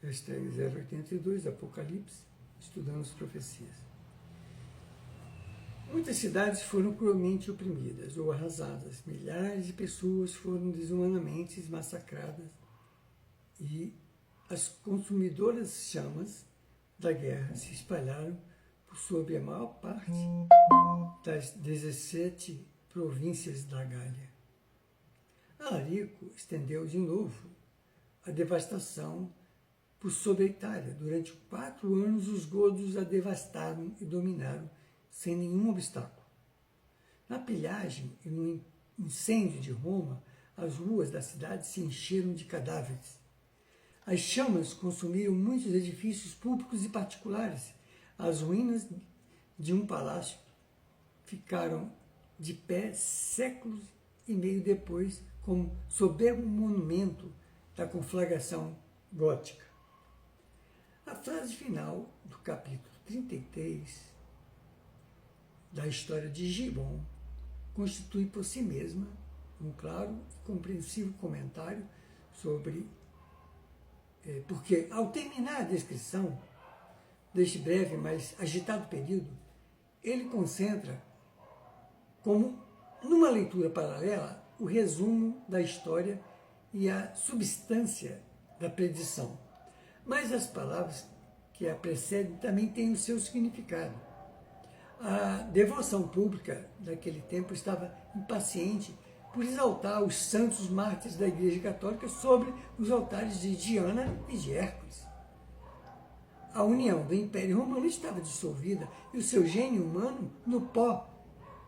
Hashtag 082, Apocalipse, estudando as profecias. Muitas cidades foram cruelmente oprimidas ou arrasadas. Milhares de pessoas foram desumanamente massacradas e as consumidoras chamas da guerra se espalharam por sobre a maior parte das 17 províncias da Gália. Alarico estendeu de novo a devastação por sobre a Itália. Durante 4 anos, os godos a devastaram e dominaram sem nenhum obstáculo. Na pilhagem e no incêndio de Roma, as ruas da cidade se encheram de cadáveres. As chamas consumiram muitos edifícios públicos e particulares. As ruínas de um palácio ficaram de pé séculos e meio depois, como soberbo monumento da conflagração gótica. A frase final do capítulo 33 da história de Gibon constitui por si mesma um claro e compreensivo comentário sobre porque, ao terminar a descrição deste breve, mas agitado período, ele concentra, como numa leitura paralela, o resumo da história e a substância da predição. Mas as palavras que a precedem também têm o seu significado. A devoção pública daquele tempo estava impaciente por exaltar os santos mártires da Igreja Católica sobre os altares de Diana e de Hércules. A união do Império Romano estava dissolvida e o seu gênio humano no pó,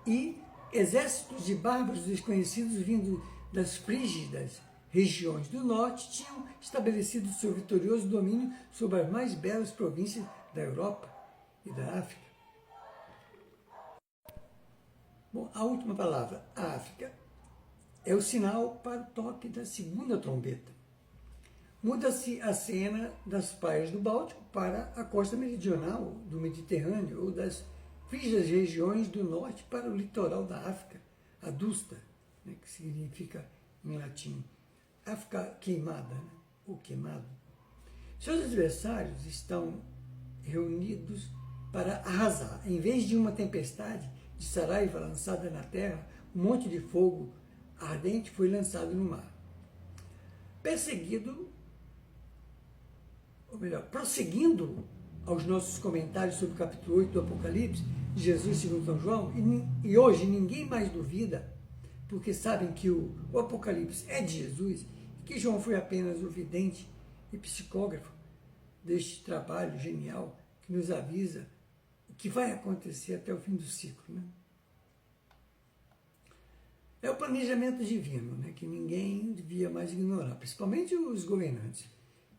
e exércitos de bárbaros desconhecidos vindo das frígidas regiões do norte tinham estabelecido seu vitorioso domínio sobre as mais belas províncias da Europa e da África. Bom, a última palavra, a África, é o sinal para o toque da segunda trombeta. Muda-se a cena das praias do Báltico para a costa meridional do Mediterrâneo ou das frígidas regiões do norte para o litoral da África, adusta, que significa em latim África queimada, ou queimado. Seus adversários estão reunidos para arrasar. Em vez de uma tempestade de saraiva lançada na terra, um monte de fogo ardente foi lançado no mar. Prosseguindo aos nossos comentários sobre o capítulo 8 do Apocalipse, de Jesus segundo São João, e hoje ninguém mais duvida, porque sabem que o Apocalipse é de Jesus, e que João foi apenas o vidente e psicógrafo deste trabalho genial que nos avisa o que vai acontecer até o fim do ciclo. É o planejamento divino, que ninguém devia mais ignorar, principalmente os governantes.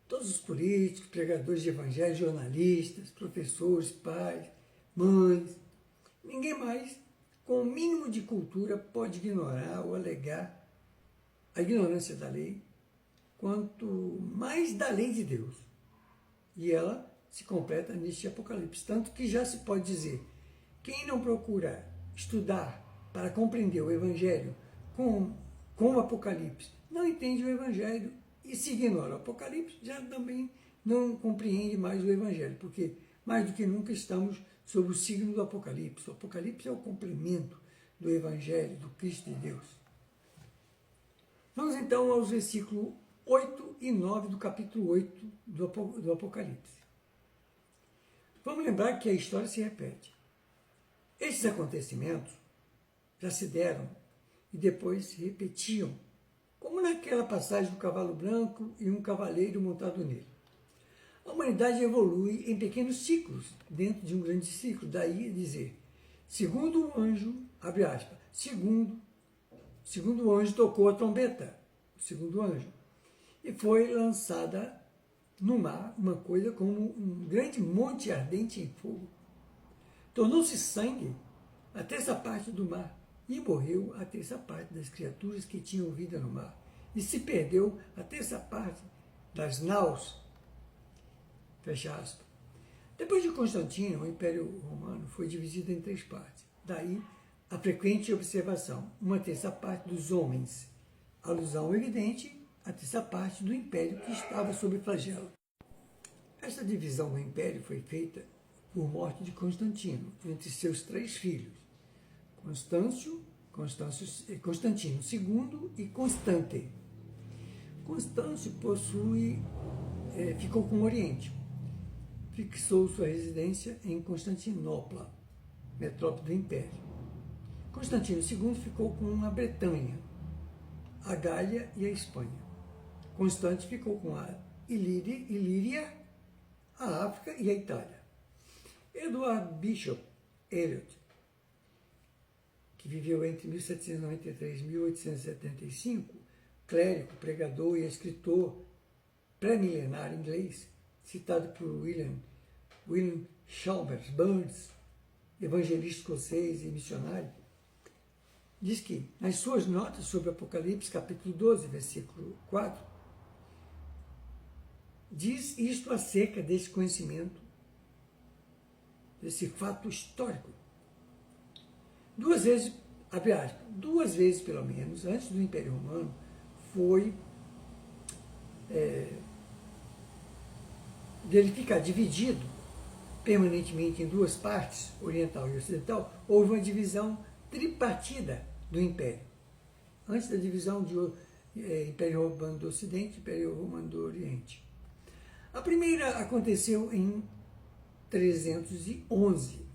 Todos os políticos, pregadores de evangelho, jornalistas, professores, pais, mães, ninguém mais, com o mínimo de cultura, pode ignorar ou alegar a ignorância da lei, quanto mais da lei de Deus. E ela se completa neste Apocalipse. Tanto que já se pode dizer, quem não procura estudar para compreender o Evangelho com o Apocalipse, não entende o Evangelho, e se ignora o Apocalipse, já também não compreende mais o Evangelho, porque mais do que nunca estamos sob o signo do Apocalipse. O Apocalipse é o complemento do Evangelho, do Cristo de Deus. Vamos então aos versículos 8 e 9 do capítulo 8 do Apocalipse. Vamos lembrar que a história se repete. Esses acontecimentos já se deram e depois se repetiam, como naquela passagem do cavalo branco e um cavaleiro montado nele. A humanidade evolui em pequenos ciclos, dentro de um grande ciclo. Daí dizer, segundo o anjo, abre aspas, segundo o anjo tocou a trombeta, o segundo anjo, e foi lançada no mar uma coisa como um grande monte ardente em fogo. Tornou-se sangue a terça parte do mar, e morreu a terça parte das criaturas que tinham vida no mar, e se perdeu a terça parte das naus. Fecha aspas. Depois de Constantino, o Império Romano foi dividido em 3 partes. Daí a frequente observação, uma terça parte dos homens, alusão evidente à terça parte do Império que estava sob flagelo. Esta divisão do império foi feita por morte de Constantino, entre seus 3 filhos, Constantino II e Constante. Constâncio ficou com o Oriente, fixou sua residência em Constantinopla, metrópole do Império. Constantino II ficou com a Bretanha, a Gália e a Espanha. Constante ficou com a Ilíria, a África e a Itália. Edward Bishop Elliot, que viveu entre 1793 e 1875, clérigo, pregador e escritor pré-milenar inglês, citado por William Chalmers Burns, evangelista escocês e missionário, diz que, nas suas notas sobre Apocalipse, capítulo 12, versículo 4, diz isto acerca desse conhecimento, desse fato histórico. 2 vezes, abre aspas, 2 vezes pelo menos, antes do Império Romano, foi dele ficar dividido permanentemente em 2 partes, oriental e ocidental, houve uma divisão tripartida do Império. Antes da divisão do Império Romano do Ocidente e Império Romano do Oriente. A primeira aconteceu em 311,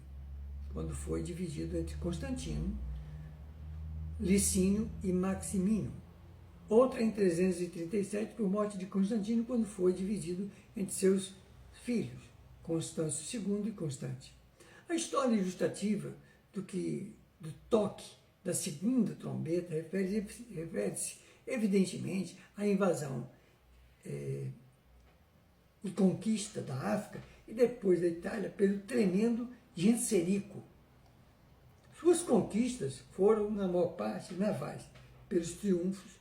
quando foi dividido entre Constantino, Licínio e Maximino. Outra em 337, por morte de Constantino, quando foi dividido entre seus filhos, Constâncio II e Constante. A história ilustrativa do toque da segunda trombeta refere-se, evidentemente, à invasão e conquista da África e depois da Itália pelo tremendo Genserico. Suas conquistas foram, na maior parte, navais, pelos triunfos,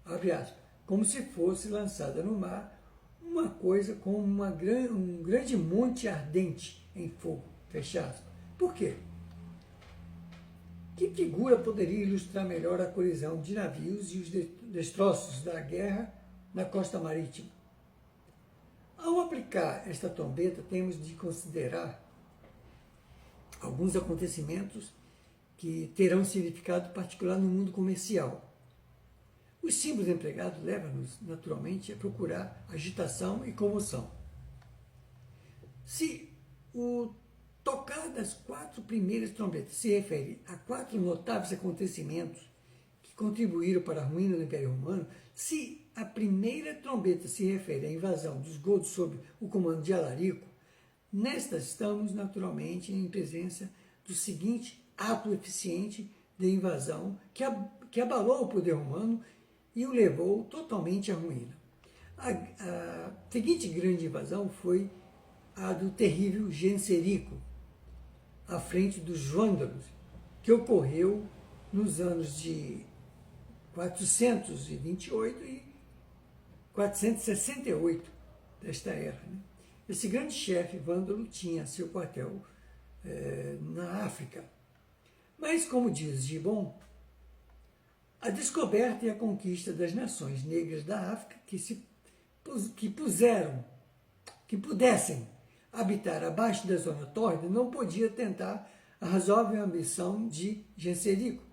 abre aspas, como se fosse lançada no mar uma coisa como um grande monte ardente em fogo, fecha aspas. Por quê? Que figura poderia ilustrar melhor a colisão de navios e os destroços da guerra na costa marítima? Ao aplicar esta trombeta, temos de considerar alguns acontecimentos que terão significado particular no mundo comercial. Os símbolos empregados levam-nos, naturalmente, a procurar agitação e comoção. Se o tocar das 4 primeiras trombetas se refere a 4 notáveis acontecimentos que contribuíram para a ruína do Império Romano, se a primeira trombeta se refere à invasão dos godos sob o comando de Alarico, nesta estamos, naturalmente, em presença do seguinte ato eficiente de invasão que abalou o poder romano e o levou totalmente à ruína. A seguinte grande invasão foi a do terrível Genserico, à frente dos vândalos, que ocorreu nos anos de 428 e 468 desta era. Esse grande chefe vândalo tinha seu quartel na África. Mas, como diz Gibbon, a descoberta e a conquista das nações negras da África que pudessem habitar abaixo da zona tórrida não podia tentar a razoável ambição de Genserico.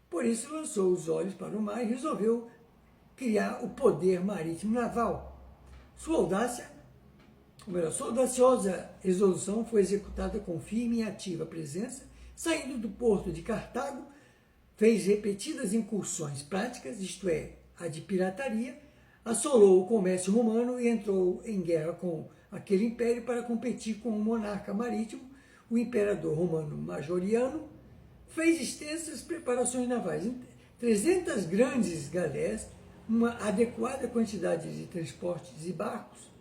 Por isso lançou os olhos para o mar e resolveu criar o poder marítimo naval. Sua audaciosa resolução foi executada com firme e ativa presença, saindo do porto de Cartago, fez repetidas incursões práticas, isto é, a de pirataria, assolou o comércio romano e entrou em guerra com aquele império para competir com o monarca marítimo, o imperador romano Majoriano, fez extensas preparações navais, 300 grandes galés, uma adequada quantidade de transportes e barcos,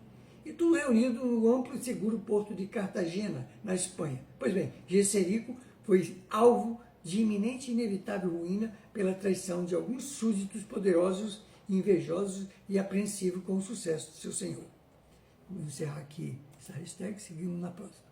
e tudo reunido no amplo e seguro porto de Cartagena, na Espanha. Pois bem, Genserico foi alvo de iminente e inevitável ruína pela traição de alguns súditos poderosos, invejosos e apreensivos com o sucesso de seu senhor. Vamos encerrar aqui essa hashtag, seguimos na próxima.